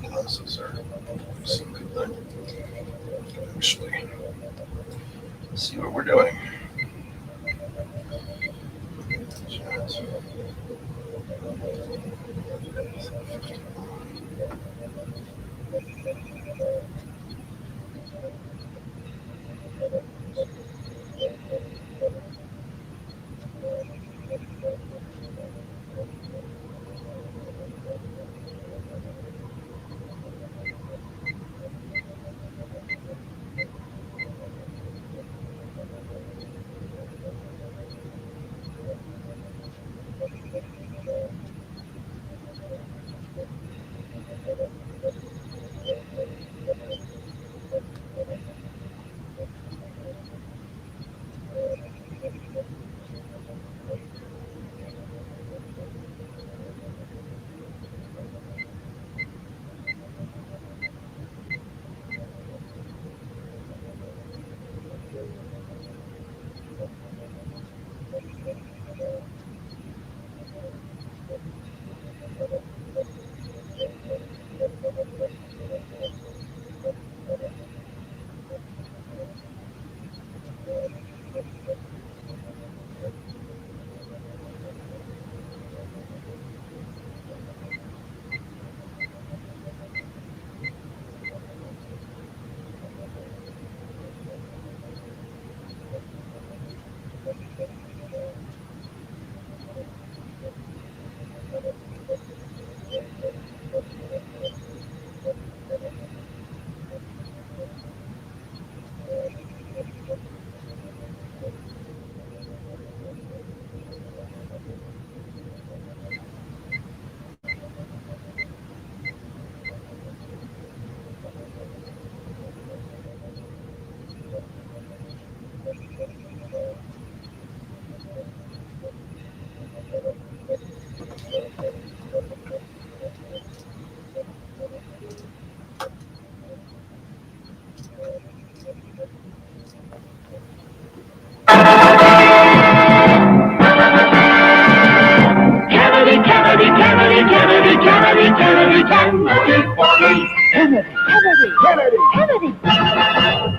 Glasses are something that actually see what we're doing.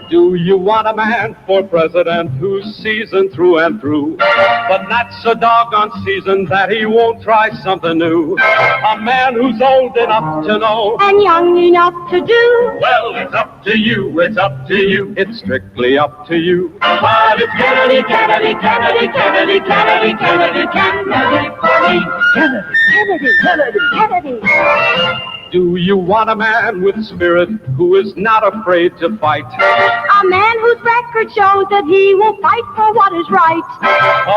Do you want a man for president who's seasoned through and through, but not so doggone seasoned that he won't try something new? A man who's old enough to know and young enough to do. Well, it's up to you, it's up to you. It's strictly up to you. But it's Kennedy, Kennedy, Kennedy, Kennedy, Kennedy, Kennedy, Kennedy for me. Kennedy, Kennedy, Kennedy, Kennedy. Do you want a man with spirit who is not afraid to fight? A man whose record shows that he will fight for what is right.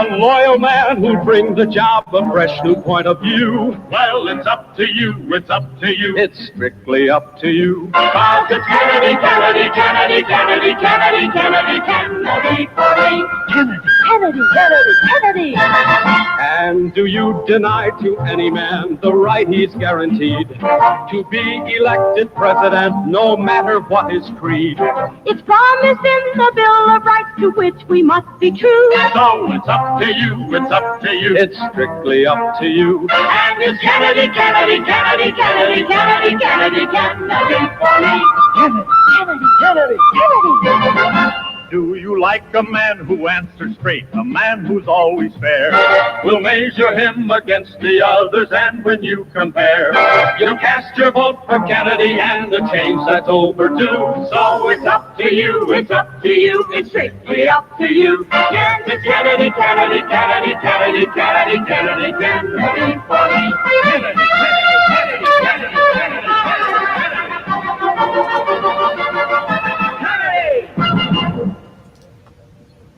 A loyal man who'll bring the job a fresh new point of view. Well, it's up to you, it's up to you. It's strictly up to you. Cause it's Kennedy, Kennedy, Kennedy, Kennedy, Kennedy, Kennedy, Kennedy for me. Kennedy, Kennedy, Kennedy, Kennedy. And do you deny to any man the right he's guaranteed to be elected president, no matter what his creed? It's promised in the Bill of Rights to which we must be true. So it's up to you, it's up to you. It's strictly up to you. And it's Kennedy, Kennedy, Kennedy, Kennedy, Kennedy, Kennedy, Kennedy for me. Kennedy, Kennedy, Kennedy, Kennedy. Do you like a man who answers straight, a man who's always fair? We'll measure him against the others, and when you compare, you cast your vote for Kennedy and the change that's overdue. So it's up to you, it's up to you, it's strictly up to you. Yes, it's Kennedy, Kennedy, Kennedy, Kennedy, Kennedy, Kennedy, Kennedy for me. Kennedy, Kennedy, Kennedy, Kennedy, Kennedy,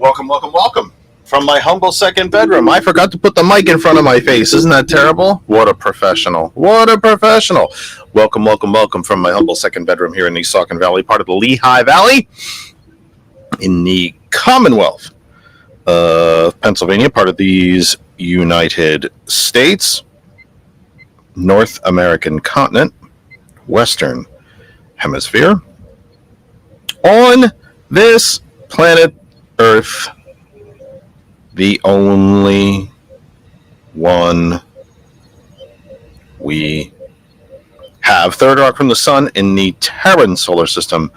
Welcome, welcome, welcome from my humble second bedroom. I forgot to put the mic in front of my face. Isn't that terrible? What a professional. What a professional. Welcome, welcome, welcome from my humble second bedroom here in the Saucon Valley, part of the Lehigh Valley in the Commonwealth of Pennsylvania, part of these United States, North American continent, Western Hemisphere. On this planet Earth, the only one we have third rock from the sun in the Terran solar system,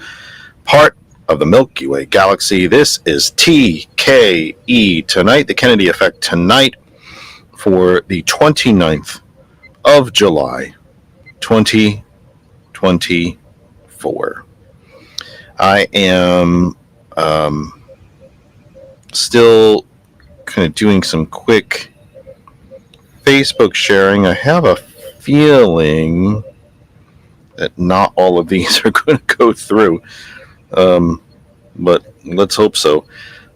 part of the Milky Way galaxy. This is TKE tonight, the Kennedy Effect tonight for the 29th of July, 2024. I am still kind of doing some quick Facebook sharing. I have a feeling that not all of these are going to go through, but let's hope so.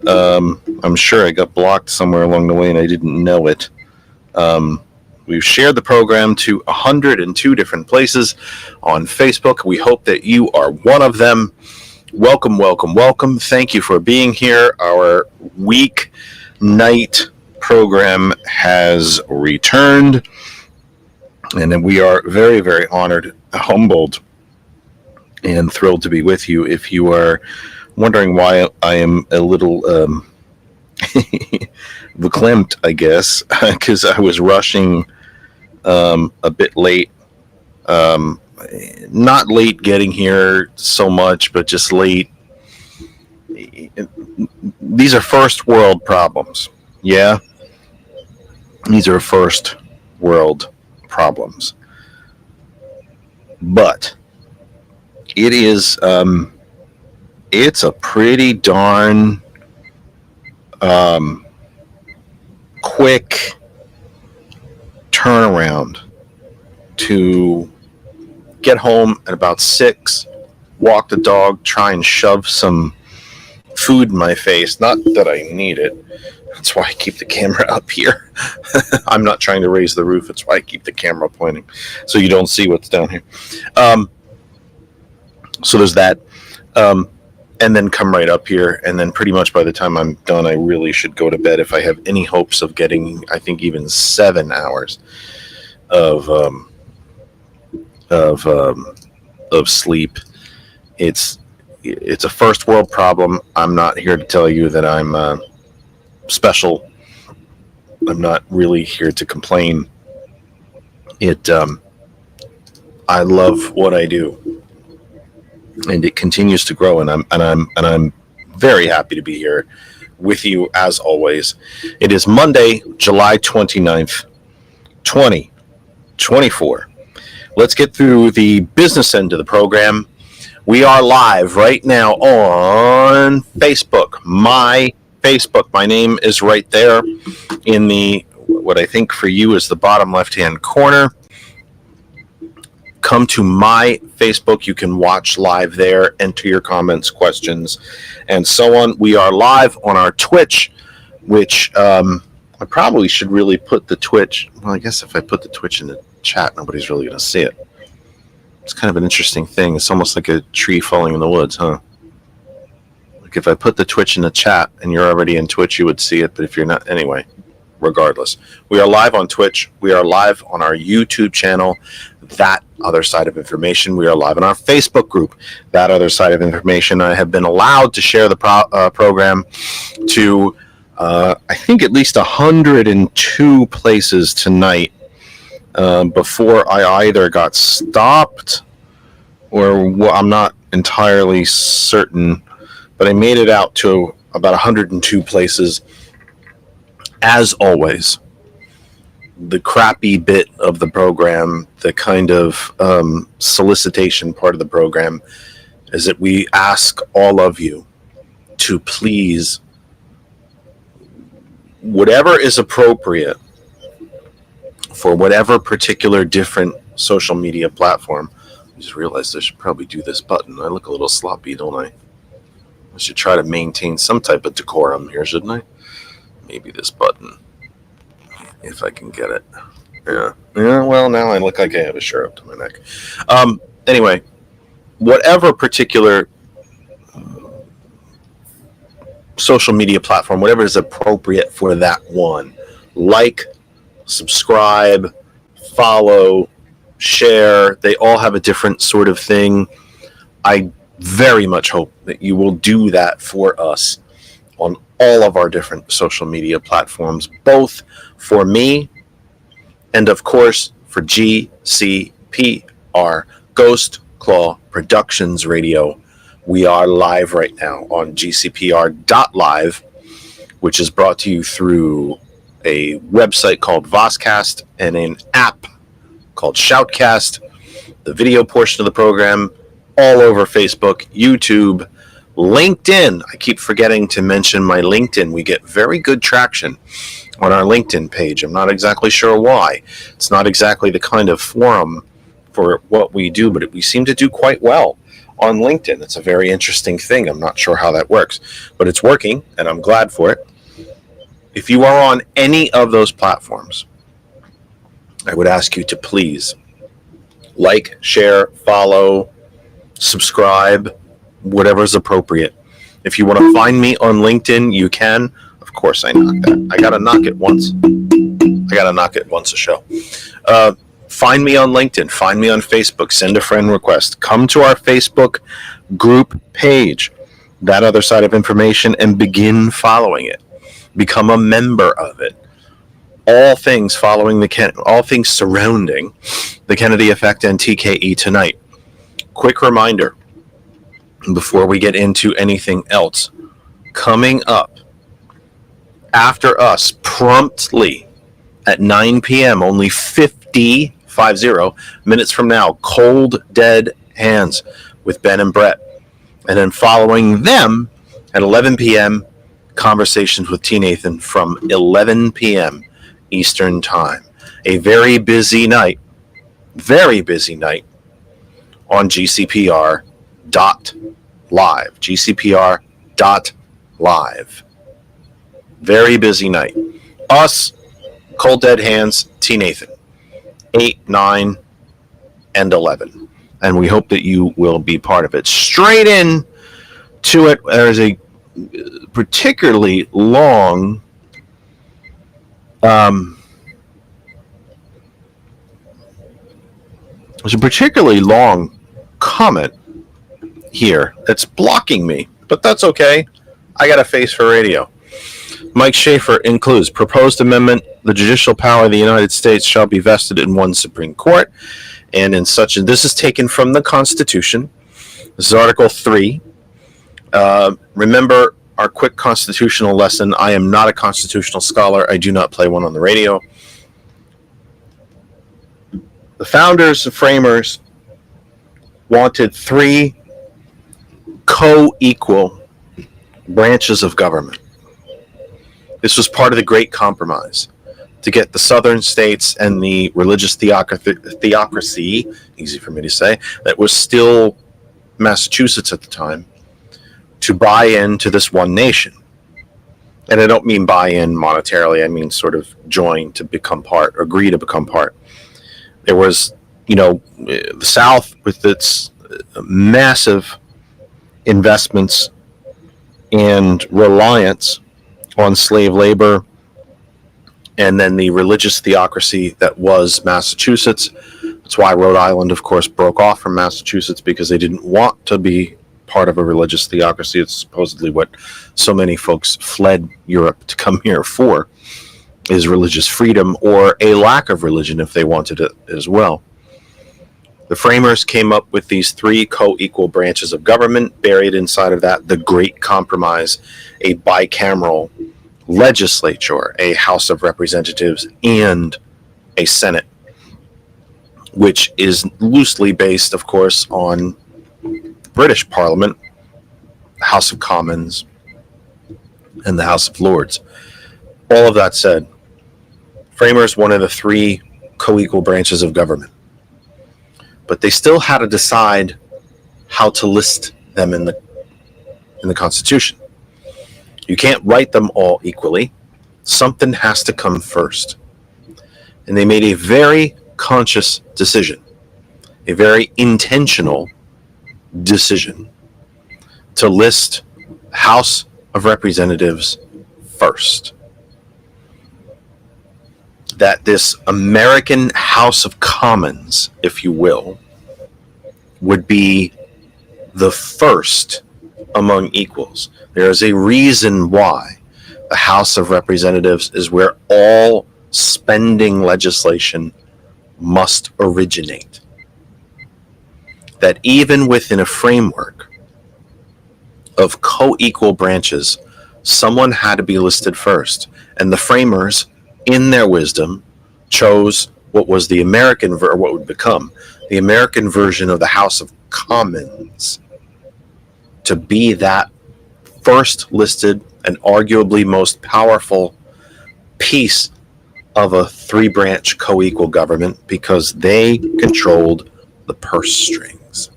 I'm sure I got blocked somewhere along the way and I didn't know it. We've shared the program to 102 different places on Facebook. We hope that you are one of them. Welcome, welcome, welcome. Thank you for being here. Our weeknight program has returned, and we are very, very honored, humbled, and thrilled to be with you. If you are wondering why I am a little verklempt, I guess, because I was rushing a bit late. Not late getting here so much, but just late. These are first world problems. Yeah. These are first world problems. But it is, it's a pretty darn quick turnaround to get home at about 6, walk the dog, try and shove some food in my face. Not that I need it. That's why I keep the camera up here. I'm not trying to raise the roof. That's why I keep the camera pointing so you don't see what's down here. So there's that. And then come right up here. And then pretty much by the time I'm done, I really should go to bed if I have any hopes of getting, I think, even 7 hours of sleep. It's a first world problem. I'm not here to tell you that I'm special. I'm not really here to complain. I love what I do, and it continues to grow, and I'm very happy to be here with you as always. It is Monday, July 29th, 2024. Let's get through the business end of the program. We are live right now on Facebook. My Facebook. My name is right there in the, what I think for you is the bottom left-hand corner. Come to my Facebook. You can watch live there, enter your comments, questions, and so on. We are live on our Twitch, which I probably should really put the Twitch. Well, I guess if I put the Twitch in the chat, nobody's really going to see it. It's kind of an interesting thing. It's almost like a tree falling in the woods, huh? Like if I put the Twitch in the chat and you're already in Twitch, you would see it. But if you're not, anyway, regardless. We are live on Twitch. We are live on our YouTube channel, That Other Side of Information. We are live on our Facebook group, That Other Side of Information. I have been allowed to share the program to, I think, at least 102 places tonight. Before I either got stopped or I'm not entirely certain, but I made it out to about 102 places. As always, the crappy bit of the program, the kind of solicitation part of the program, is that we ask all of you to please, whatever is appropriate for whatever particular different social media platform. I just realized I should probably do this button. I look a little sloppy, don't I? I should try to maintain some type of decorum here, shouldn't I? Maybe this button, if I can get it. Yeah, well, now I look like I have a shirt up to my neck. Anyway, whatever particular social media platform, whatever is appropriate for that one, like, subscribe, follow, share. They all have a different sort of thing. I very much hope that you will do that for us on all of our different social media platforms, both for me and, of course, for GCPR, Ghost Claw Productions Radio. We are live right now on GCPR.live, which is brought to you through a website called Voscast and an app called Shoutcast. The video portion of the program all over Facebook, YouTube, LinkedIn. I keep forgetting to mention my LinkedIn. We get very good traction on our LinkedIn page. I'm not exactly sure why. It's not exactly the kind of forum for what we do, but we seem to do quite well on LinkedIn. It's a very interesting thing. I'm not sure how that works, but it's working, and I'm glad for it. If you are on any of those platforms, I would ask you to please like, share, follow, subscribe, whatever is appropriate. If you want to find me on LinkedIn, you can. Of course, I knocked that. I got to knock it once. A show. Find me on LinkedIn. Find me on Facebook. Send a friend request. Come to our Facebook group page, That Other Side of Information, and begin following it. Become a member of it. All things surrounding the Kennedy Effect and TKE tonight. Quick reminder before we get into anything else. Coming up after us promptly at 9 p.m., only 50 minutes from now, Cold Dead Hands with Ben and Brett. And then following them at 11 p.m., Conversations with T. Nathan from 11 p.m. Eastern Time. A very busy night on GCPR.live. GCPR.live. Very busy night. Us, Cold Dead Hands, T. Nathan. 8, 9, and 11. And we hope that you will be part of it. Straight in to it, there's a particularly long comment here that's blocking me, but that's okay. I got a face for radio. Mike Schaefer includes proposed amendment: the judicial power of the United States shall be vested in one Supreme Court, and in such. This is taken from the Constitution. This is Article 3. Remember our quick constitutional lesson. I am not a constitutional scholar. I do not play one on the radio. The founders and framers wanted 3 co-equal branches of government. This was part of the Great Compromise to get the southern states and the religious theocracy, easy for me to say, that was still Massachusetts at the time, to buy into this one nation. And I don't mean buy in monetarily, I mean sort of join to become part, or agree to become part. There was, the South with its massive investments and reliance on slave labor, and then the religious theocracy that was Massachusetts. That's why Rhode Island, of course, broke off from Massachusetts, because they didn't want to be part of a religious theocracy. It's supposedly what so many folks fled Europe to come here for, is religious freedom, or a lack of religion if they wanted it as well. The framers came up with these 3 co-equal branches of government. Buried inside of that, the Great Compromise, a bicameral legislature, a House of Representatives, and a Senate, which is loosely based, of course, on the British Parliament, the House of Commons, and the House of Lords. All of that said, framers wanted the 3 co-equal branches of government, but they still had to decide how to list them in the Constitution. You can't write them all equally. Something has to come first. And they made a very conscious decision, a very intentional decision, to list House of Representatives first. That this American House of Commons, if you will, would be the first among equals. There is a reason why the House of Representatives is where all spending legislation must originate. That even within a framework of co-equal branches, someone had to be listed first. And the framers, in their wisdom, chose what was the American, what would become the American version of the House of Commons to be that first listed and arguably most powerful piece of a three-branch co-equal government, because they controlled the purse strings.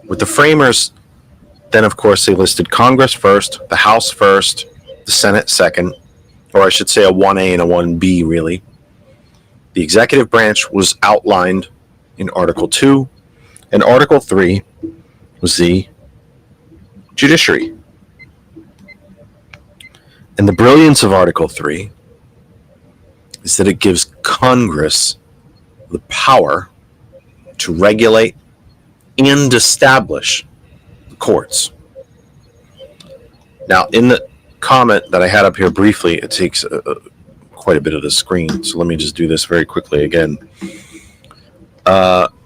With the framers, then of course they listed Congress first, the House first, the Senate second, or I should say a 1A and a 1B really. The executive branch was outlined in Article 2, and Article 3 was the judiciary. And the brilliance of Article 3 is that it gives Congress the power to regulate and establish the courts. Now, in the comment that I had up here briefly, it takes quite a bit of the screen, so let me just do this very quickly again.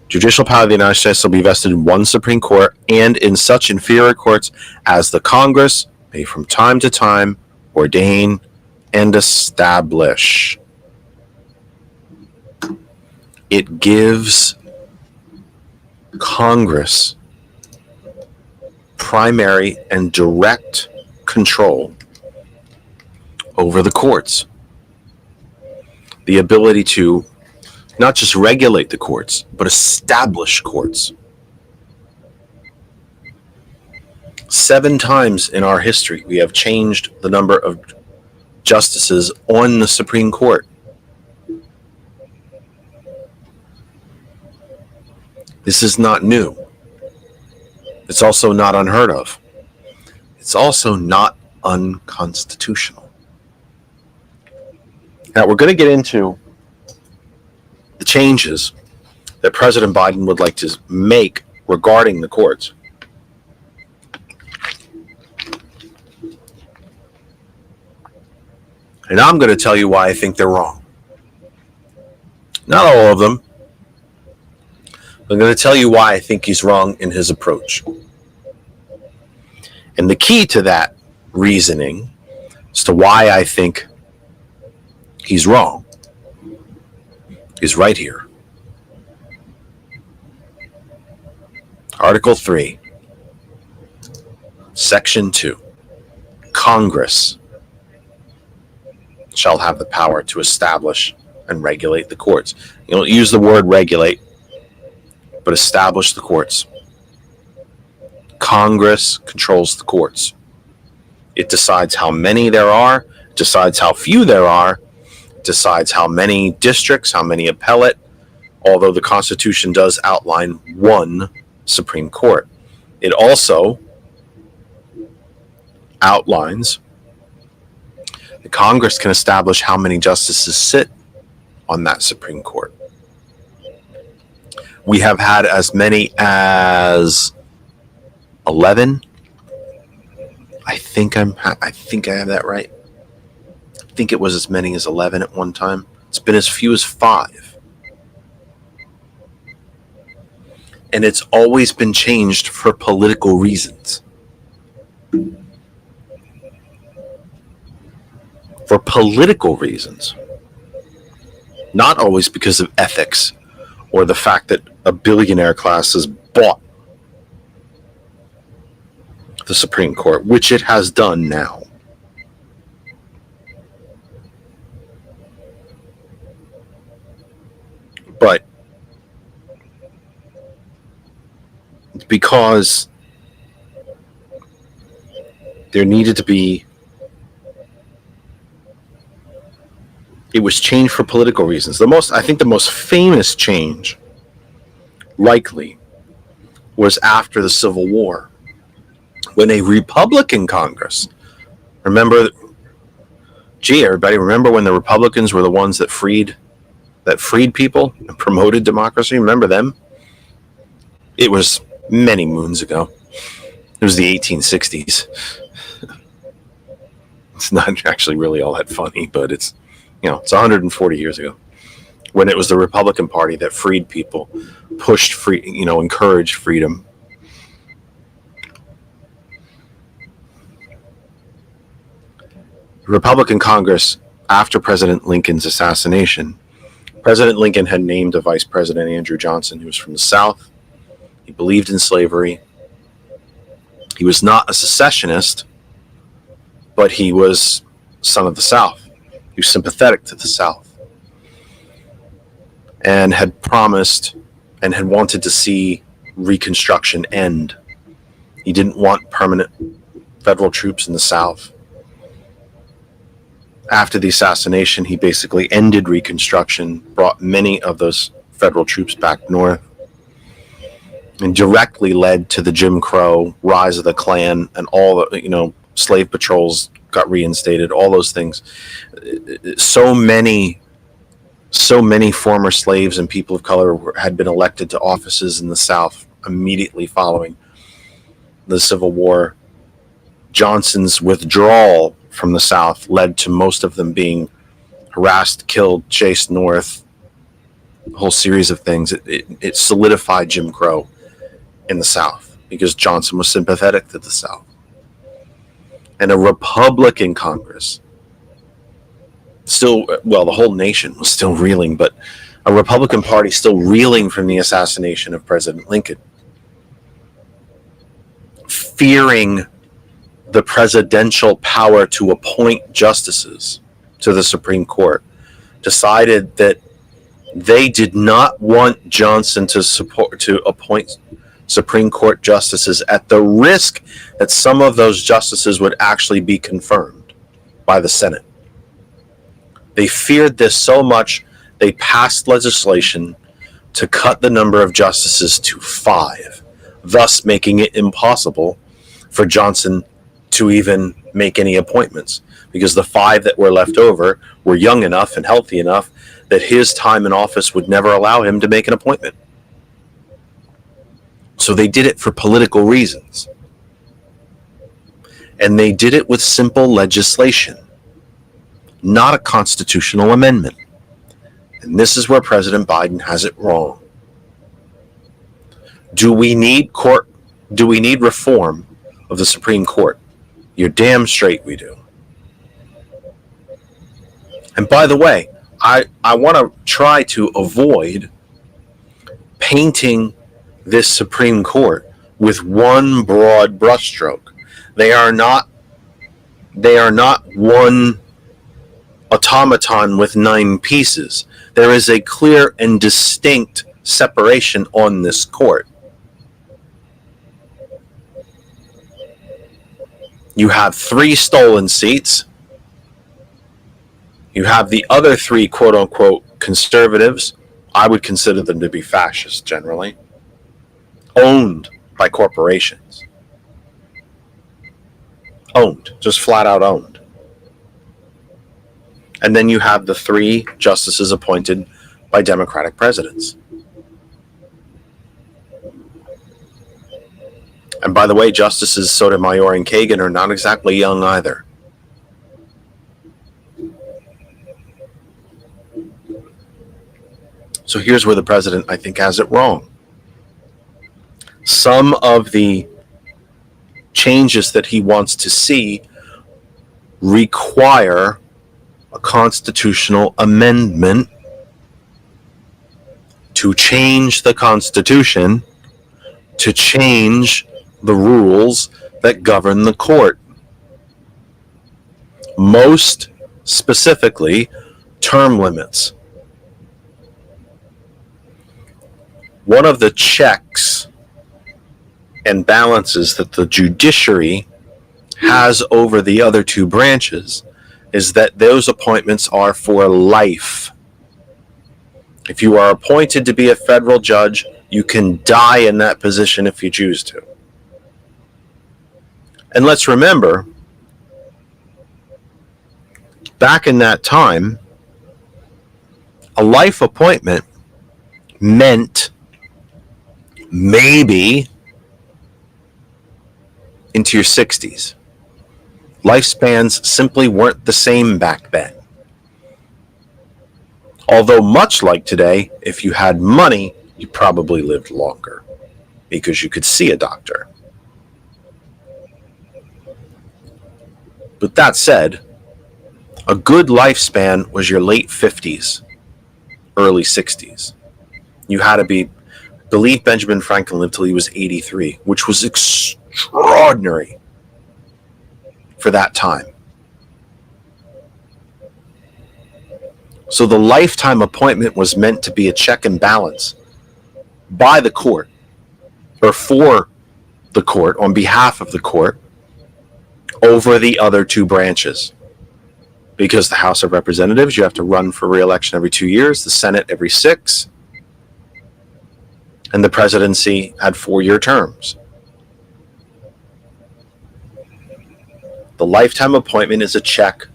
Judicial power of the United States will be vested in one Supreme Court and in such inferior courts as the Congress may from time to time ordain and establish. It gives Congress primary and direct control over the courts. The ability to not just regulate the courts, but establish courts. 7 times in our history, we have changed the number of justices on the Supreme Court. This is not new. It's also not unheard of. It's also not unconstitutional. Now, we're going to get into the changes that President Biden would like to make regarding the courts. And I'm going to tell you why I think they're wrong. Not all of them. I'm going to tell you why I think he's wrong in his approach. And the key to that reasoning as to why I think he's wrong is right here. Article 3, Section 2. Congress shall have the power to establish and regulate the courts. You don't use the word regulate, but establish the courts. Congress controls the courts. It decides how many there are, decides how few there are, decides how many districts, how many appellate, although the Constitution does outline one Supreme Court. It also outlines that Congress can establish how many justices sit on that Supreme Court. We have had as many as 11. I think I have that right. I think it was as many as 11 at one time. It's been as few as 5. And it's always been changed for political reasons. For political reasons. Not always because of ethics or the fact that a billionaire class has bought the Supreme Court, which it has done now. But it's because there needed to be, it was changed for political reasons. I think the most famous change, likely, was after the Civil War, when a Republican Congress, everybody remember when the Republicans were the ones that freed people and promoted democracy? Remember them? It was many moons ago. It was the 1860s. It's not actually really all that funny, but it's It's 140 years ago, when it was the Republican Party that freed people, pushed free, encouraged freedom. Republican Congress, after President Lincoln's assassination, President Lincoln had named a Vice President, Andrew Johnson, who was from the South. He believed in slavery. He was not a secessionist, but he was son of the South. He was sympathetic to the South, and had promised and had wanted to see Reconstruction end. He didn't want permanent federal troops in the South. After the assassination, he basically ended Reconstruction, brought many of those federal troops back north, and directly led to the Jim Crow, rise of the Klan, and all the, slave patrols got reinstated, all those things. So many former slaves and people of color had been elected to offices in the South immediately following the Civil War. Johnson's withdrawal from the South led to most of them being harassed, killed, chased north, a whole series of things. It solidified Jim Crow in the South because Johnson was sympathetic to the South. And a Republican Congress, the whole nation was still reeling, but a Republican Party still reeling from the assassination of President Lincoln, fearing the presidential power to appoint justices to the Supreme Court, decided that they did not want Johnson to appoint Supreme Court justices at the risk that some of those justices would actually be confirmed by the Senate. They feared this so much, they passed legislation to cut the number of justices to 5, thus making it impossible for Johnson to even make any appointments, because the 5 that were left over were young enough and healthy enough that his time in office would never allow him to make an appointment. So they did it for political reasons. And they did it with simple legislation, not a constitutional amendment. And this is where President Biden has it wrong. Do we need reform of the Supreme Court? You're damn straight we do. And by the way, I want to try to avoid painting this Supreme Court with one broad brushstroke. They are not one automaton with 9 pieces. There is a clear and distinct separation on this court. You have 3 stolen seats. You have the other 3 quote-unquote conservatives. I would consider them to be fascists generally, owned by corporations. Owned, just flat out owned. And then you have the 3 justices appointed by Democratic presidents. And by the way, Justices Sotomayor and Kagan are not exactly young either. So here's where the president, I think, has it wrong. Some of the changes that he wants to see require a constitutional amendment to change the Constitution, to change the rules that govern the court. Most specifically, term limits. One of the checks and balances that the judiciary has over the other 2 branches is that those appointments are for life. If you are appointed to be a federal judge, you can die in that position if you choose to. And let's remember, back in that time, a life appointment meant maybe into your 60s. Lifespans simply weren't the same back then. Although much like today, if you had money, you probably lived longer because you could see a doctor. But that said, a good lifespan was your late 50s, early 60s. You had to believe Benjamin Franklin lived till he was 83, which was extraordinary for that time. So the lifetime appointment was meant to be a check and balance by the court, or for the court, on behalf of the court, over the other two branches. Because the House of Representatives, you have to run for re-election every 2 years, the Senate every 6, and the presidency had 4-year terms. The lifetime appointment is a check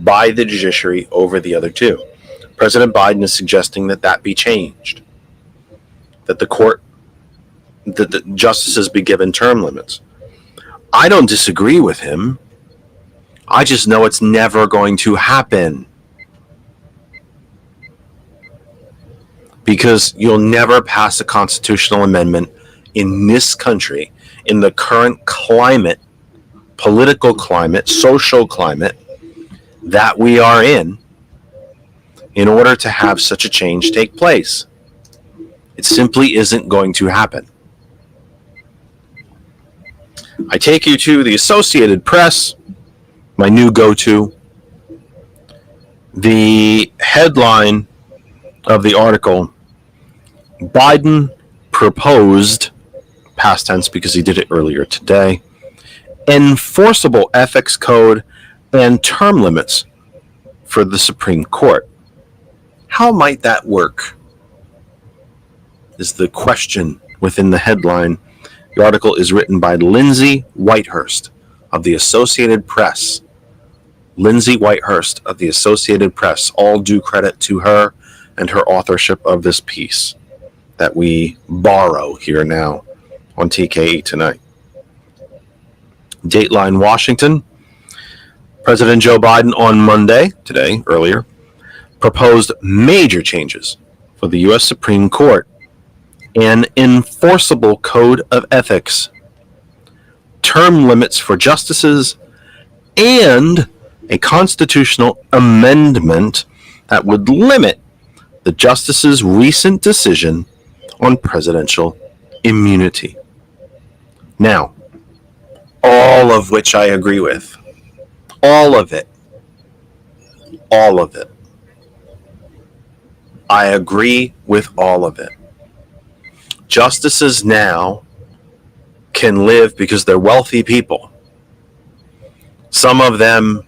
by the judiciary over the other two. President Biden is suggesting that be changed, that the justices be given term limits. I don't disagree with him. I just know it's never going to happen. Because you'll never pass a constitutional amendment in this country, in the current climate, political climate, social climate that we are in order to have such a change take place. It simply isn't going to happen. I take you to the Associated Press, my new go-to. The headline of the article: Biden proposed, past tense because he did it earlier today, enforceable ethics code and term limits for the Supreme Court. How might that work? Is the question within the headline. The article is written by Lindsay Whitehurst of the Associated Press. Lindsay Whitehurst of the Associated Press. All due credit to her and her authorship of this piece that we borrow here now on TKE tonight. Dateline Washington. President Joe Biden on Monday, today, earlier, proposed major changes for the U.S. Supreme Court: an enforceable code of ethics, term limits for justices, and a constitutional amendment that would limit the justices' recent decision on presidential immunity. Now, all of which I agree with. All of it. All of it. I agree with all of it. Justices now can live because they're wealthy people. Some of them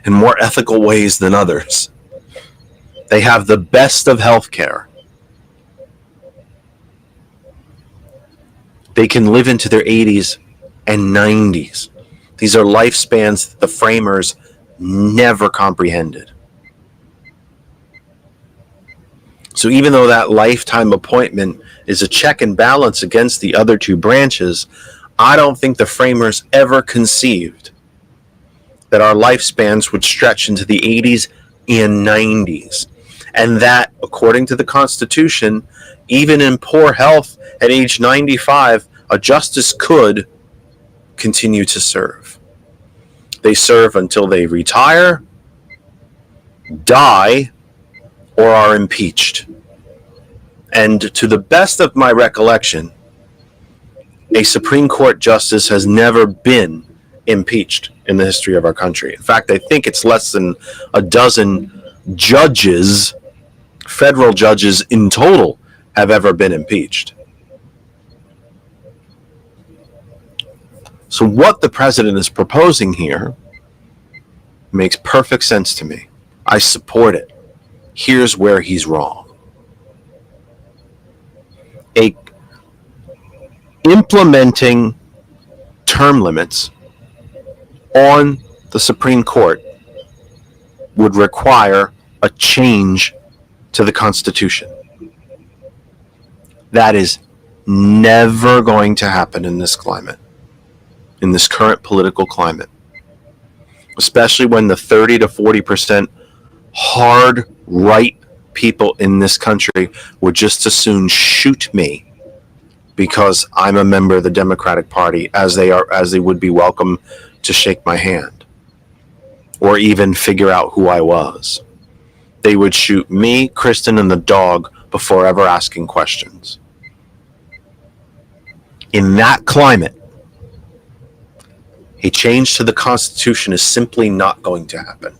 in more ethical ways than others. They have the best of healthcare. They can live into their 80s and 90s. These are lifespans that the framers never comprehended. So even though that lifetime appointment is a check and balance against the other two branches, I don't think the framers ever conceived that our lifespans would stretch into the 80s and 90s. And that, according to the Constitution, even in poor health at age 95, a justice could continue to serve. They serve until they retire, die, or are impeached. And to the best of my recollection, a Supreme Court justice has never been impeached in the history of our country. In fact, I think it's less than a dozen judges, federal judges in total, have ever been impeached. So what the president is proposing here makes perfect sense to me. I support it. Here's where he's wrong. Implementing term limits on the Supreme Court would require a change to the Constitution. That is never going to happen in this climate, in this current political climate, especially when the 30 to 40% hard right people in this country would just as soon shoot me because I'm a member of the Democratic Party as they would be welcome to shake my hand or even figure out who I was. They would shoot me, Kristen, and the dog before ever asking questions. In that climate, a change to the Constitution is simply not going to happen.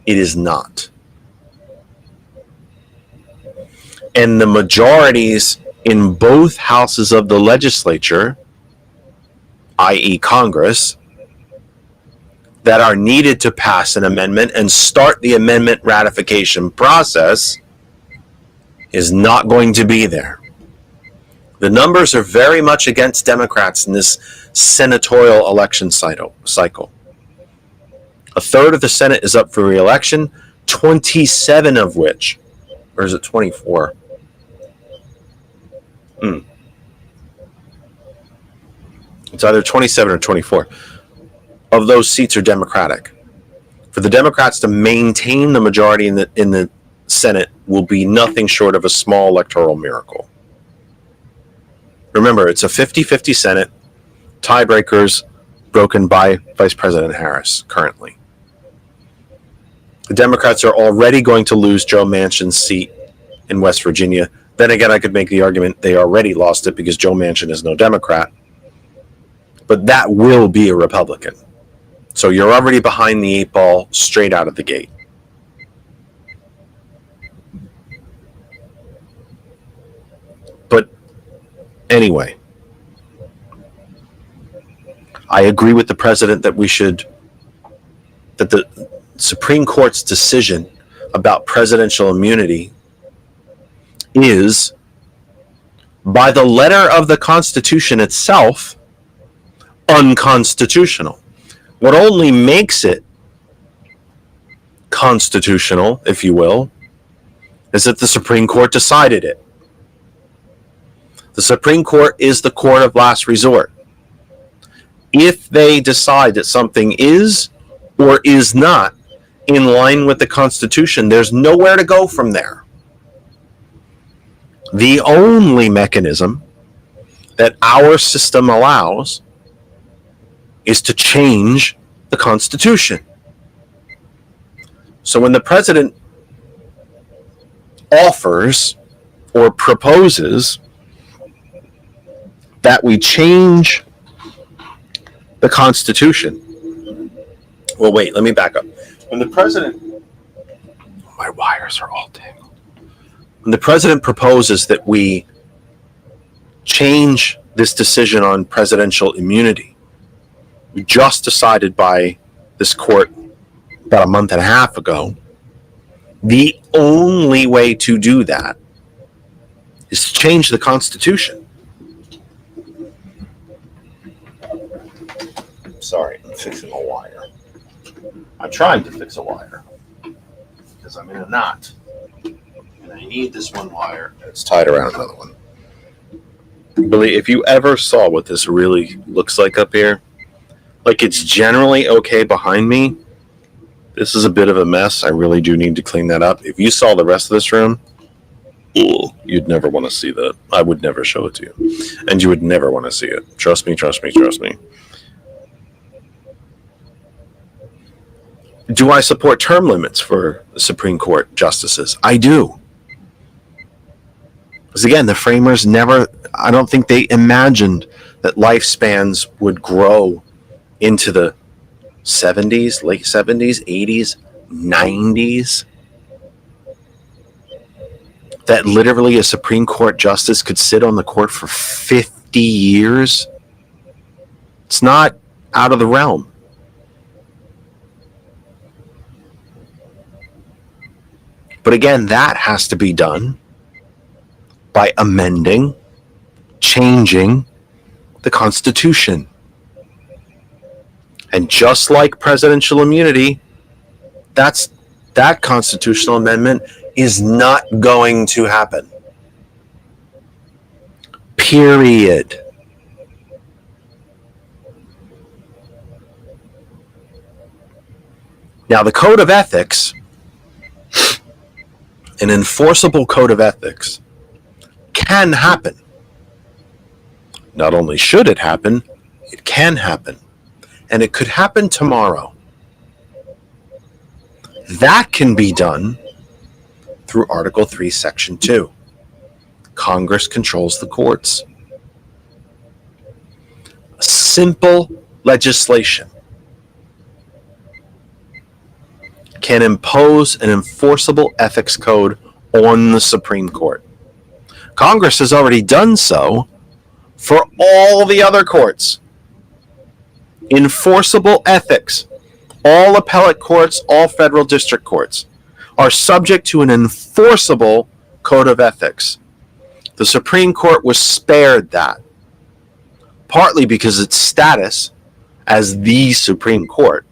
It is not. And the majorities in both houses of the legislature, i.e. Congress, that are needed to pass an amendment and start the amendment ratification process is not going to be there. The numbers are very much against Democrats in this senatorial election cycle. A third of the Senate is up for re-election, 27 of which, or is it 24? It's either 27 or 24. Of those seats are Democratic. For the Democrats to maintain the majority in the Senate will be nothing short of a small electoral miracle. Remember, it's a 50-50 Senate, tiebreakers broken by Vice President Harris currently. The Democrats are already going to lose Joe Manchin's seat in West Virginia. Then again, I could make the argument they already lost it because Joe Manchin is no Democrat. But that will be a Republican. So you're already behind the 8 ball straight out of the gate. But anyway, I agree with the president that the Supreme Court's decision about presidential immunity is, by the letter of the Constitution itself, unconstitutional. What only makes it constitutional, if you will, is that the Supreme Court decided it. The Supreme Court is the court of last resort. If they decide that something is or is not in line with the Constitution, there's nowhere to go from there. The only mechanism that our system allows is to change the Constitution. So when the president offers or proposes that we change the Constitution, well, wait, let me back up. When the president, my wires are all tangled. When the president proposes that we change this decision on presidential immunity, just decided by this court about a month and a half ago, the only way to do that is to change the Constitution. Sorry, I'm fixing a wire. I'm trying to fix a wire because I'm in a knot and I need this one wire and it's tied around another one. Billy, if you ever saw what this really looks like up here, like it's generally okay behind me. This is a bit of a mess. I really do need to clean that up. If you saw the rest of this room, you'd never want to see that. I would never show it to you. And you would never want to see it. Trust me, trust me, trust me. Do I support term limits for the Supreme Court justices? I do. Because again, the framers I don't think they imagined that lifespans would grow into the 70s, late 70s, 80s, 90s. That literally a Supreme Court justice could sit on the court for 50 years. It's not out of the realm. But again, that has to be done by amending, changing the Constitution. And just like presidential immunity, that constitutional amendment is not going to happen. Period. Now, the Code of Ethics an enforceable code of ethics can happen. Not only should it happen, it can happen. And it could happen tomorrow. That can be done through Article 3, Section 2. Congress controls the courts. Simple legislation can impose an enforceable ethics code on the Supreme Court. Congress has already done so for all the other courts. Enforceable ethics. All appellate courts, all federal district courts are subject to an enforceable code of ethics. The Supreme Court was spared that, partly because its status as the Supreme Court,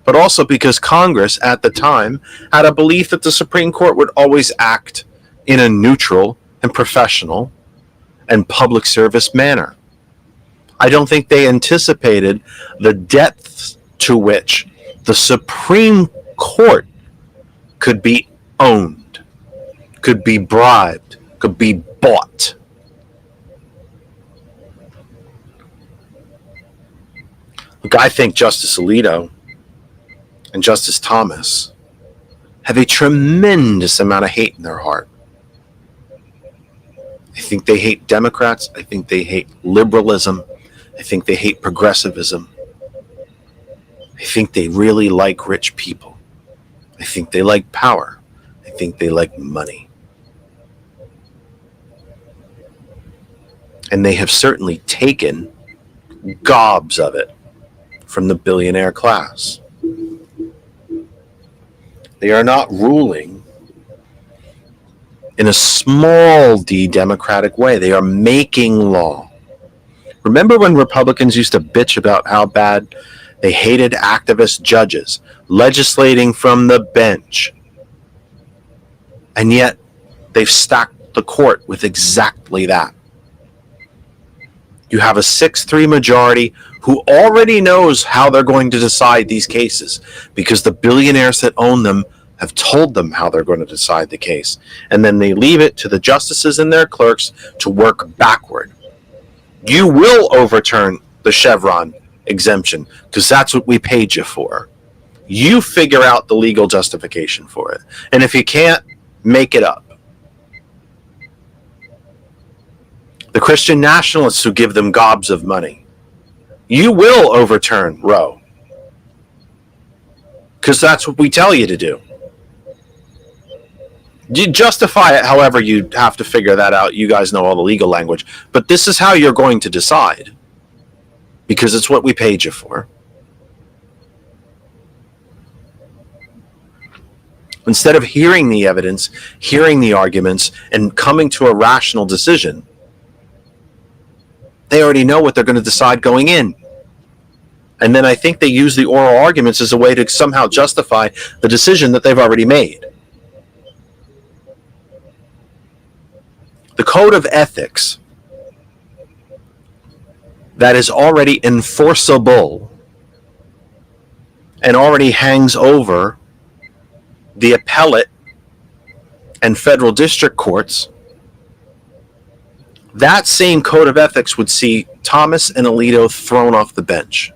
but also because Congress at the time had a belief that the Supreme Court would always act in a neutral and professional and public service manner. I don't think they anticipated the depths to which the Supreme Court could be owned, could be bribed, could be bought. Look, I think Justice Alito and Justice Thomas have a tremendous amount of hate in their heart. I think they hate Democrats. I think they hate liberalism. I think they hate progressivism. I think they really like rich people. I think they like power. I think they like money. And they have certainly taken gobs of it from the billionaire class. They are not ruling in a small d democratic way. They are making law. Remember when Republicans used to bitch about how bad they hated activist judges legislating from the bench? And yet they've stacked the court with exactly that. You have a 6-3 majority who already knows how they're going to decide these cases because the billionaires that own them have told them how they're going to decide the case. And then they leave it to the justices and their clerks to work backward. You will overturn the Chevron exemption because that's what we paid you for. You figure out the legal justification for it. And if you can't, make it up. The Christian nationalists who give them gobs of money, you will overturn Roe because that's what we tell you to do. You justify it however you have to figure that out. You guys know all the legal language. But this is how you're going to decide because it's what we paid you for. Instead of hearing the evidence, hearing the arguments, and coming to a rational decision, they already know what they're going to decide going in. And then I think they use the oral arguments as a way to somehow justify the decision that they've already made. The code of ethics that is already enforceable and already hangs over the appellate and federal district courts, that same code of ethics would see Thomas and Alito thrown off the bench.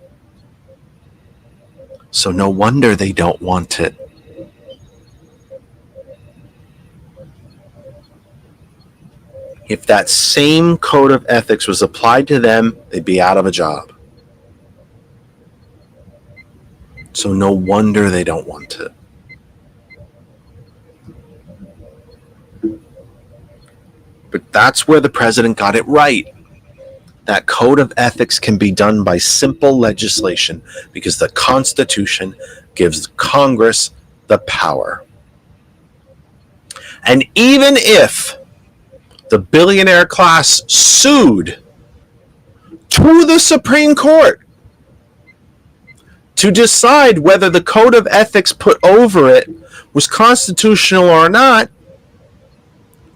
So no wonder they don't want it. If that same code of ethics was applied to them, they'd be out of a job. So no wonder they don't want it. But that's where the president got it right. That code of ethics can be done by simple legislation because the Constitution gives Congress the power. And even if the billionaire class sued to the Supreme Court to decide whether the code of ethics put over it was constitutional or not,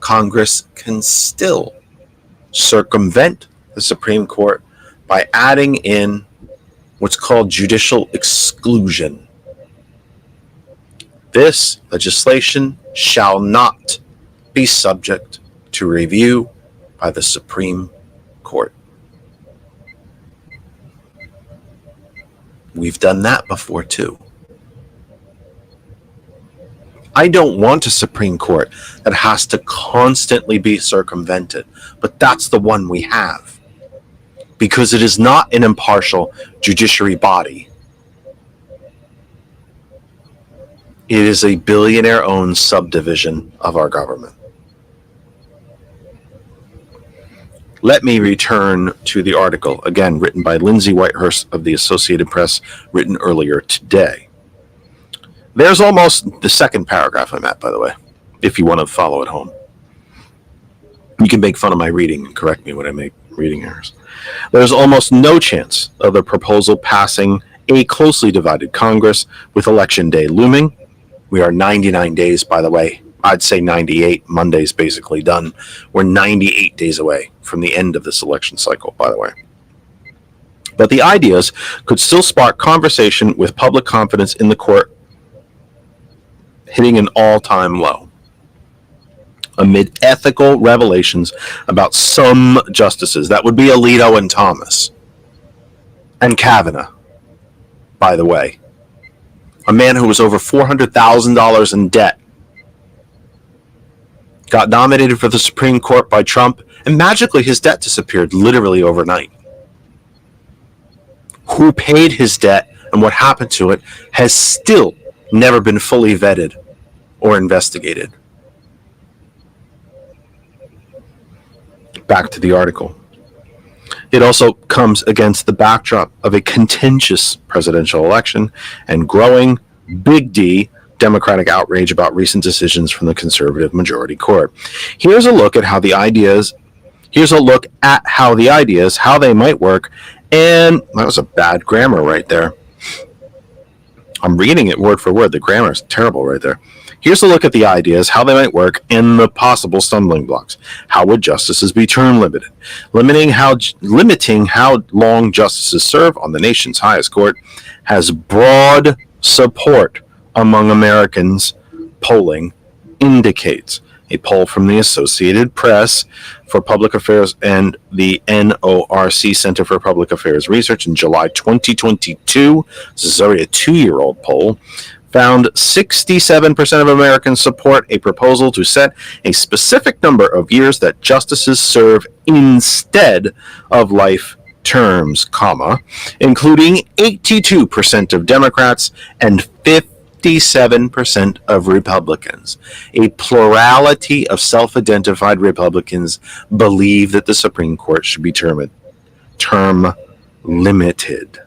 Congress can still circumvent the Supreme Court by adding in what's called judicial exclusion. This legislation shall not be subject to review by the Supreme Court. We've done that before too. I don't want a Supreme Court that has to constantly be circumvented, but that's the one we have, because it is not an impartial judiciary body. It is a billionaire-owned subdivision of our government. Let me return to the article, again written by Lindsay Whitehurst of the Associated Press, written earlier today. There's almost the second paragraph I'm at, by the way, if you want to follow at home. You can make fun of my reading and correct me when I make reading errors. There's almost no chance of the proposal passing a closely divided Congress with Election Day looming. We are 99 days, by the way. I'd say 98. Monday's basically done. We're 98 days away from the end of this election cycle, by the way. But the ideas could still spark conversation with public confidence in the court hitting an all-time low amid ethical revelations about some justices. That would be Alito and Thomas. And Kavanaugh, by the way. A man who was over $400,000 in debt. Got nominated for the Supreme Court by Trump, and magically his debt disappeared literally overnight. Who paid his debt and what happened to it has still never been fully vetted or investigated. Back to the article. It also comes against the backdrop of a contentious presidential election and growing, big D, Democratic outrage about recent decisions from the conservative majority court. Here's a look at how the ideas, how they might work, and that was a bad grammar right there. I'm reading it word for word. The grammar is terrible right there. Here's a look at the ideas, how they might work, and the possible stumbling blocks. How would justices be term limited? Limiting how long justices serve on the nation's highest court has broad support among Americans, polling indicates. A poll from the Associated Press for Public Affairs and the NORC Center for Public Affairs Research in July 2022, this is already a 2-year-old poll, found 67% of Americans support a proposal to set a specific number of years that justices serve instead of life terms, including 82% of Democrats and 57% of Republicans. A plurality of self-identified Republicans believe that the Supreme Court should be term limited.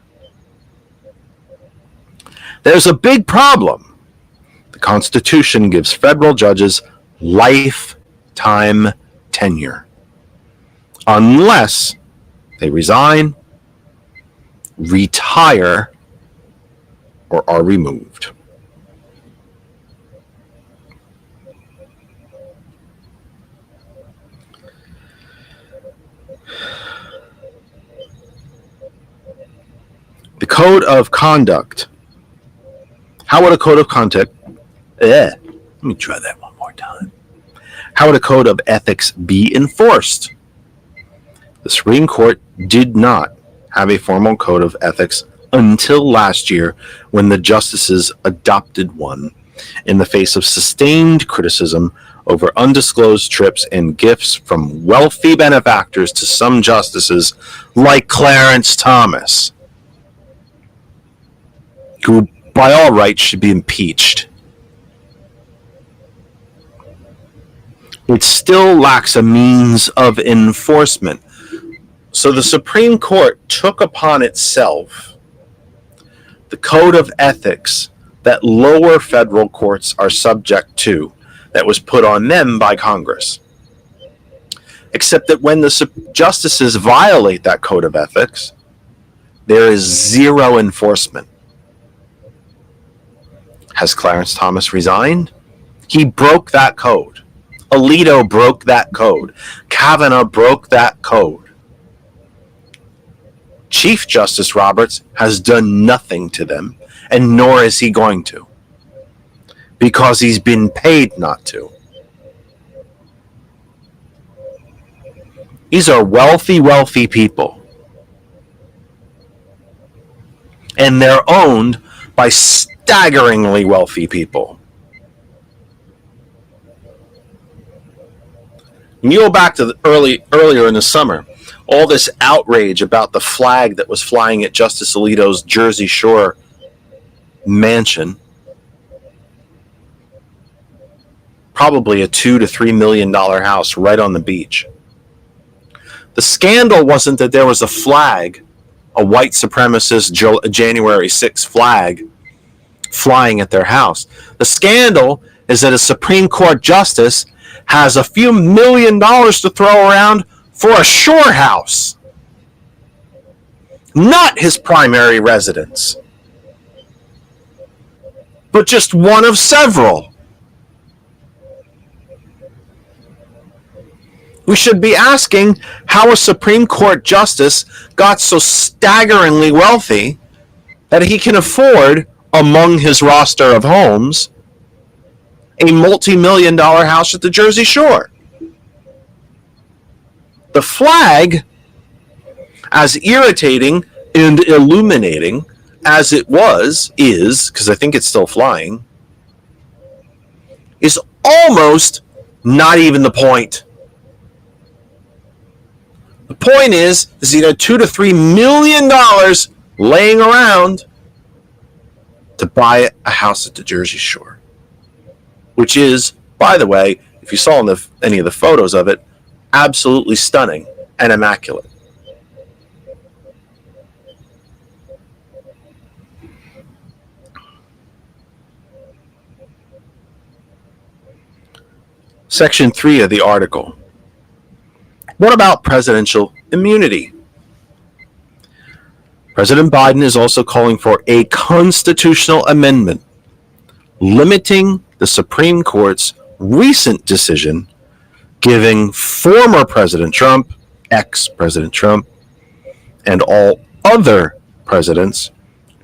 There's a big problem. The Constitution gives federal judges lifetime tenure, unless they resign, retire, or are removed. The Code of Conduct. How would a code of conduct... Let me try that one more time. How would a code of ethics be enforced? The Supreme Court did not have a formal code of ethics until last year, when the justices adopted one in the face of sustained criticism over undisclosed trips and gifts from wealthy benefactors to some justices like Clarence Thomas, who by all rights should be impeached. It still lacks a means of enforcement. So the Supreme Court took upon itself the code of ethics that lower federal courts are subject to, that was put on them by Congress. Except that when the justices violate that code of ethics, there is zero enforcement. Has Clarence Thomas resigned? He broke that code. Alito broke that code. Kavanaugh broke that code. Chief Justice Roberts has done nothing to them, and nor is he going to. because he's been paid not to. These are wealthy, wealthy people. And they're owned by staggeringly wealthy people. When you go back to earlier in the summer, all this outrage about the flag that was flying at Justice Alito's Jersey Shore mansion, probably a $2 to $3 million house right on the beach. The scandal wasn't that there was a flag, a white supremacist January 6th flag flying at their house. The scandal is that a Supreme Court justice has a few $1 million to throw around for a shore house, not his primary residence, but just one of several. We should be asking how a Supreme Court justice got so staggeringly wealthy that he can afford, among his roster of homes, a multi-million-dollar house at the Jersey Shore. The flag, as irritating and illuminating as it is, because I think it's still flying, is almost not even the point. The point is you got $2 to $3 million laying around to buy a house at the Jersey Shore, which is, by the way, if you saw any of the photos of it, absolutely stunning and immaculate. Section 3 of the article. What about presidential immunity? President Biden is also calling for a constitutional amendment limiting the Supreme Court's recent decision giving former President Trump, ex-President Trump, and all other presidents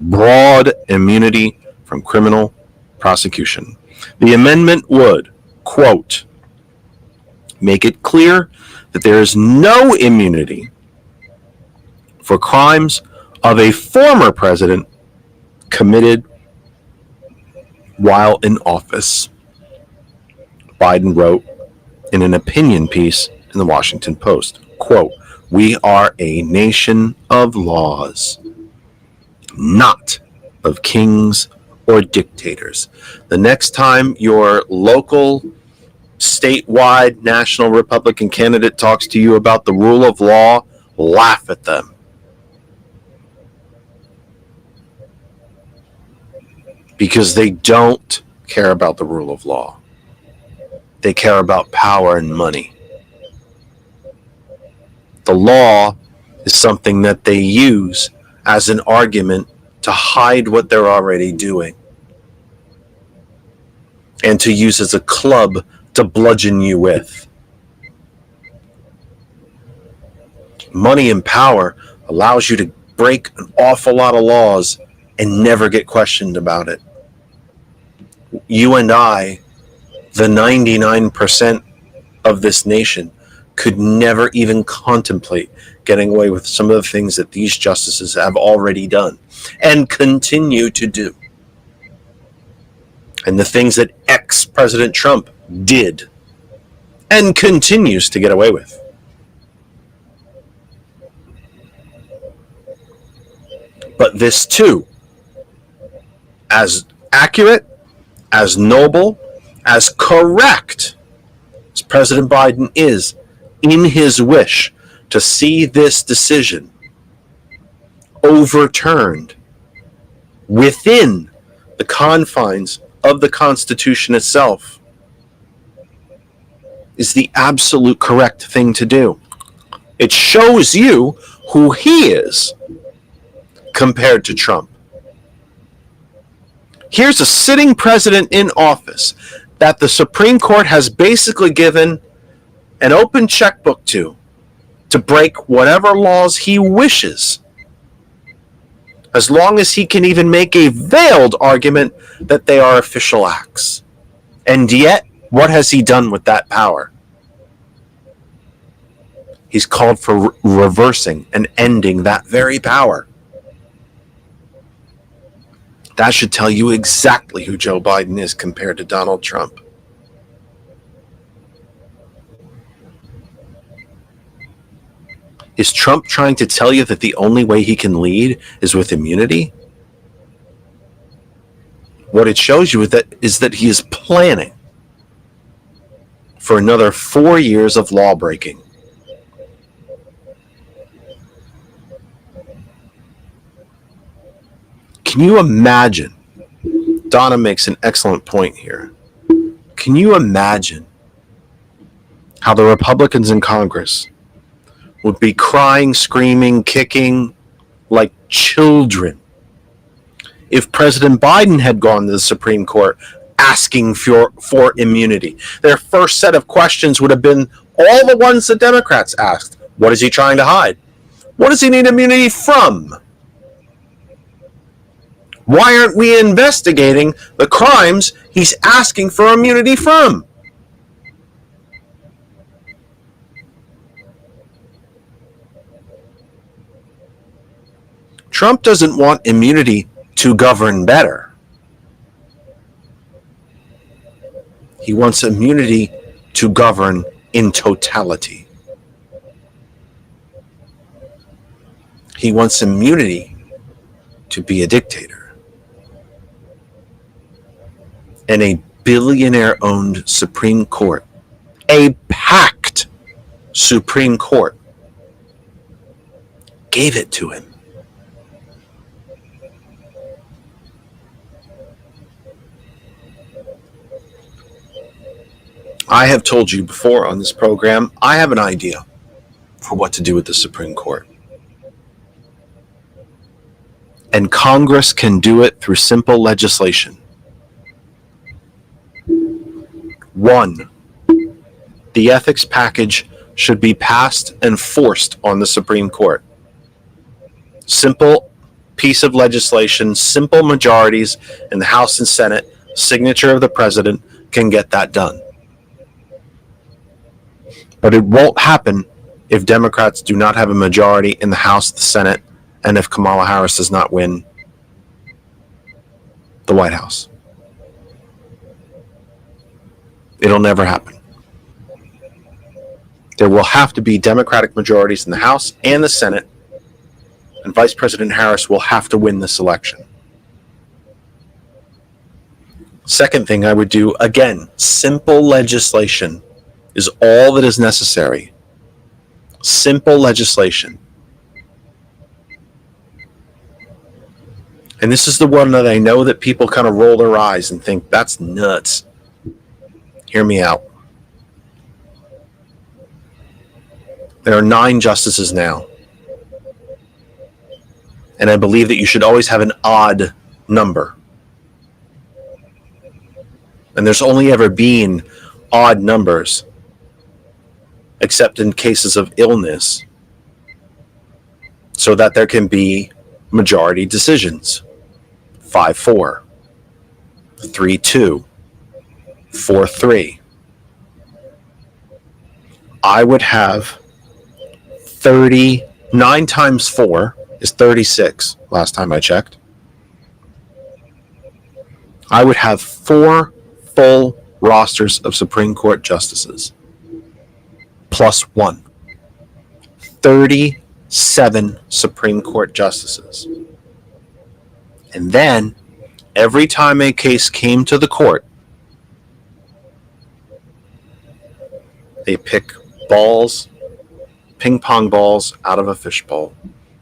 broad immunity from criminal prosecution. The amendment would, quote, make it clear that there is no immunity for crimes of a former president committed while in office. Biden wrote in an opinion piece in the Washington Post, quote, we are a nation of laws, not of kings or dictators. The next time your local, statewide, national Republican candidate talks to you about the rule of law, laugh at them. Because they don't care about the rule of law. They care about power and money. The law is something that they use as an argument to hide what they're already doing and to use as a club to bludgeon you with. Money and power allows you to break an awful lot of laws and never get questioned about it. You and I, the 99% of this nation, could never even contemplate getting away with some of the things that these justices have already done and continue to do. And the things that ex-President Trump did and continues to get away with. But this too, as accurate, as noble, as correct as President Biden is in his wish to see this decision overturned within the confines of the Constitution itself, is the absolute correct thing to do. It shows you who he is compared to Trump. Here's a sitting president in office that the Supreme Court has basically given an open checkbook to break whatever laws he wishes, as long as he can even make a veiled argument that they are official acts. And yet, what has he done with that power? He's called for reversing and ending that very power. That should tell you exactly who Joe Biden is compared to Donald Trump. Is Trump trying to tell you that the only way he can lead is with immunity? What it shows you is that he is planning for another 4 years of law breaking. Can you imagine? Donna makes an excellent point here. Can you imagine how the Republicans in Congress would be crying, screaming, kicking like children if President Biden had gone to the Supreme Court asking for immunity? Their first set of questions would have been all the ones the Democrats asked. What is he trying to hide? What does he need immunity from? Why aren't we investigating the crimes he's asking for immunity from? Trump doesn't want immunity to govern better. He wants immunity to govern in totality. He wants immunity to be a dictator. And a billionaire-owned Supreme Court, a packed Supreme Court, gave it to him. I have told you before on this program, I have an idea for what to do with the Supreme Court. And Congress can do it through simple legislation. 1, the ethics package should be passed and forced on the Supreme Court. Simple piece of legislation, simple majorities in the House and Senate, signature of the president can get that done. But it won't happen if Democrats do not have a majority in the House, the Senate, and if Kamala Harris does not win the White House. It'll never happen. There will have to be Democratic majorities in the House and the Senate, and Vice President Harris will have to win this election. Second thing I would do, again, simple legislation is all that is necessary. Simple legislation. And this is the one that I know that people kind of roll their eyes and think, that's nuts. Hear me out. There are 9 justices now. And I believe that you should always have an odd number. And there's only ever been odd numbers, except in cases of illness, so that there can be majority decisions. 5-4, 3-2, 4-3. I would have 39 times 4 is 36, last time I checked. I would have 4 full rosters of Supreme Court justices, plus 1. 37 Supreme Court justices. And then, every time a case came to the court, they pick balls, ping pong balls out of a fishbowl.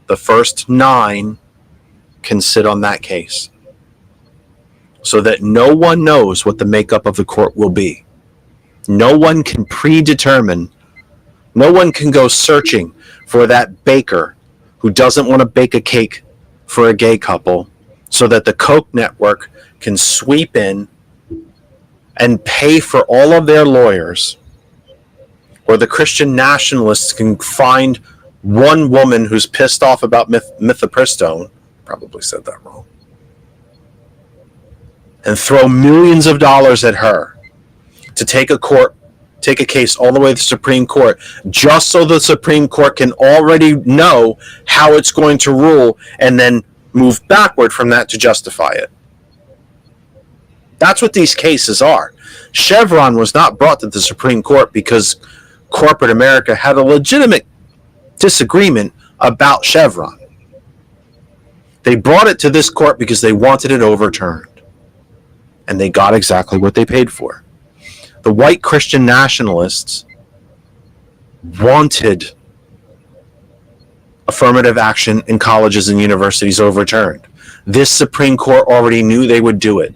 The first 9 can sit on that case, so that no one knows what the makeup of the court will be. No one can predetermine. No one can go searching for that baker who doesn't want to bake a cake for a gay couple, so that the Koch network can sweep in and pay for all of their lawyers, or the Christian nationalists can find one woman who's pissed off about mifepristone, probably said that wrong, and throw millions of dollars at her to take a case all the way to the Supreme Court, just so the Supreme Court can already know how it's going to rule and then move backward from that to justify it. That's what these cases are. Chevron was not brought to the Supreme Court because corporate America had a legitimate disagreement about Chevron. They brought it to this court because they wanted it overturned. And they got exactly what they paid for. The white Christian nationalists wanted affirmative action in colleges and universities overturned. This Supreme Court already knew they would do it.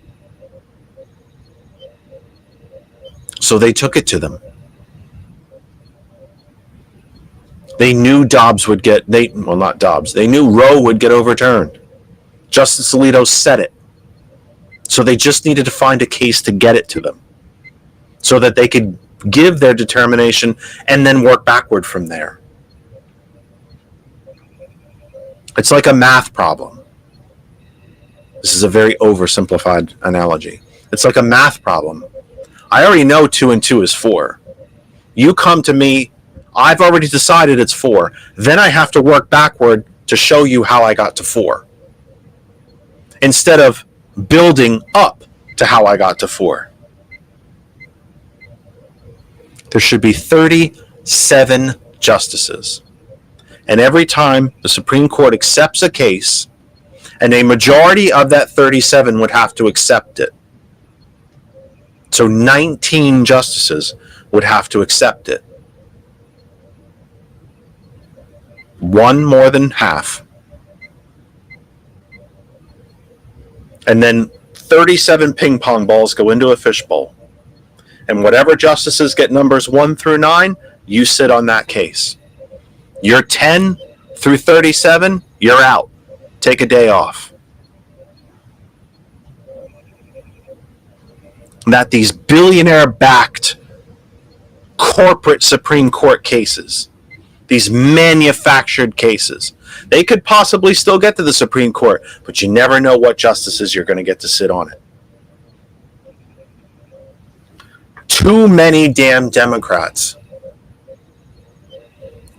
So they took it to them. They knew they knew Roe would get overturned. Justice Alito said it. So they just needed to find a case to get it to them so that they could give their determination and then work backward from there. It's like a math problem. This is a very oversimplified analogy. It's like a math problem. I already know 2 and 2 is 4. You come to me, I've already decided it's 4. Then I have to work backward to show you how I got to 4. Instead of building up to how I got to 4. There should be 37 justices. And every time the Supreme Court accepts a case, and a majority of that 37 would have to accept it. So 19 justices would have to accept it. One more than half. And then 37 ping pong balls go into a fishbowl. And whatever justices get numbers 1 through 9, you sit on that case. You're 10 through 37, you're out. Take a day off. That these billionaire-backed corporate Supreme Court cases, these manufactured cases, they could possibly still get to the Supreme Court, but you never know what justices you're going to get to sit on it. Too many damn Democrats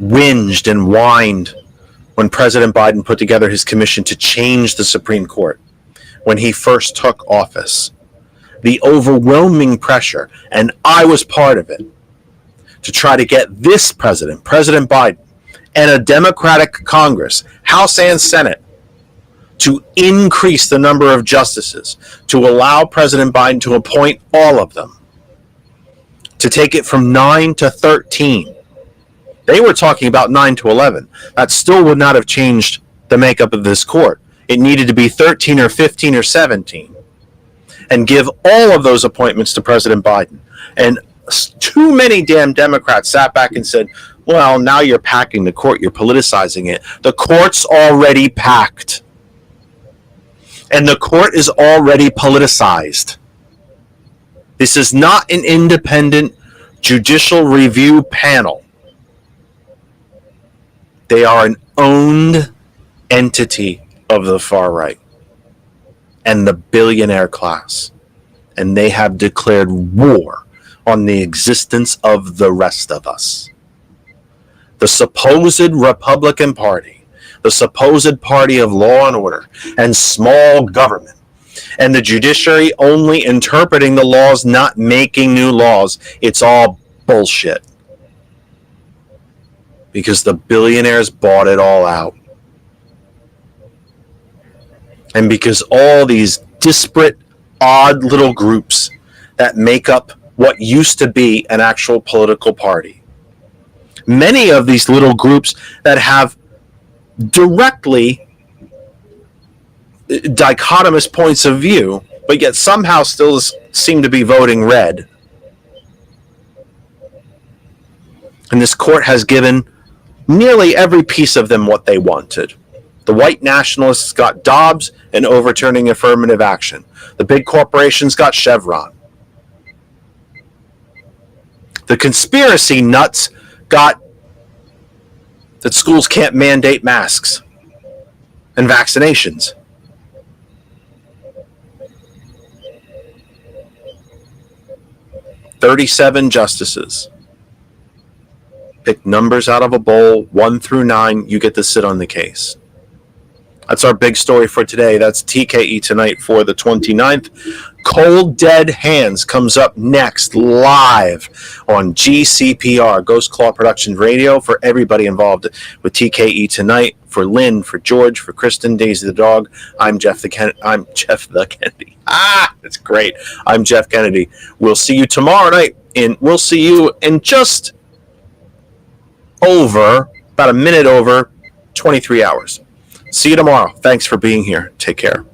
whinged and whined when President Biden put together his commission to change the Supreme Court when he first took office. The overwhelming pressure, and I was part of it, to try to get this president, President Biden, and a Democratic Congress, House and Senate, to increase the number of justices, to allow President Biden to appoint all of them, to take it from 9 to 13. They were talking about 9 to 11. That still would not have changed the makeup of this court. It needed to be 13 or 15 or 17. And give all of those appointments to President Biden. And too many damn Democrats sat back and said, well, now you're packing the court, you're politicizing it. The court's already packed. And the court is already politicized. This is not an independent judicial review panel. They are an owned entity of the far right and the billionaire class. And they have declared war on the existence of the rest of us. The supposed Republican Party, the supposed party of law and order and small government, and the judiciary only interpreting the laws, not making new laws. It's all bullshit. Because the billionaires bought it all out. And because all these disparate, odd little groups that make up what used to be an actual political party. Many of these little groups that have directly dichotomous points of view, but yet somehow still seem to be voting red. And this court has given nearly every piece of them what they wanted. The white nationalists got Dobbs and overturning affirmative action. The big corporations got Chevron. The conspiracy nuts got that schools can't mandate masks and vaccinations. 37 justices. Pick numbers out of a bowl, 1 through 9. You get to sit on the case. That's our big story for today. That's TKE Tonight for the 29th. Cold Dead Hands comes up next live on GCPR, Ghost Claw Productions Radio, for everybody involved with TKE Tonight. For Lynn, for George, for Kristen, Daisy the dog. I'm Jeff the Kennedy. That's great. I'm Jeff Kennedy. We'll see you tomorrow night, and we'll see you in just about a minute over 23 hours. See you tomorrow. Thanks for being here. Take care.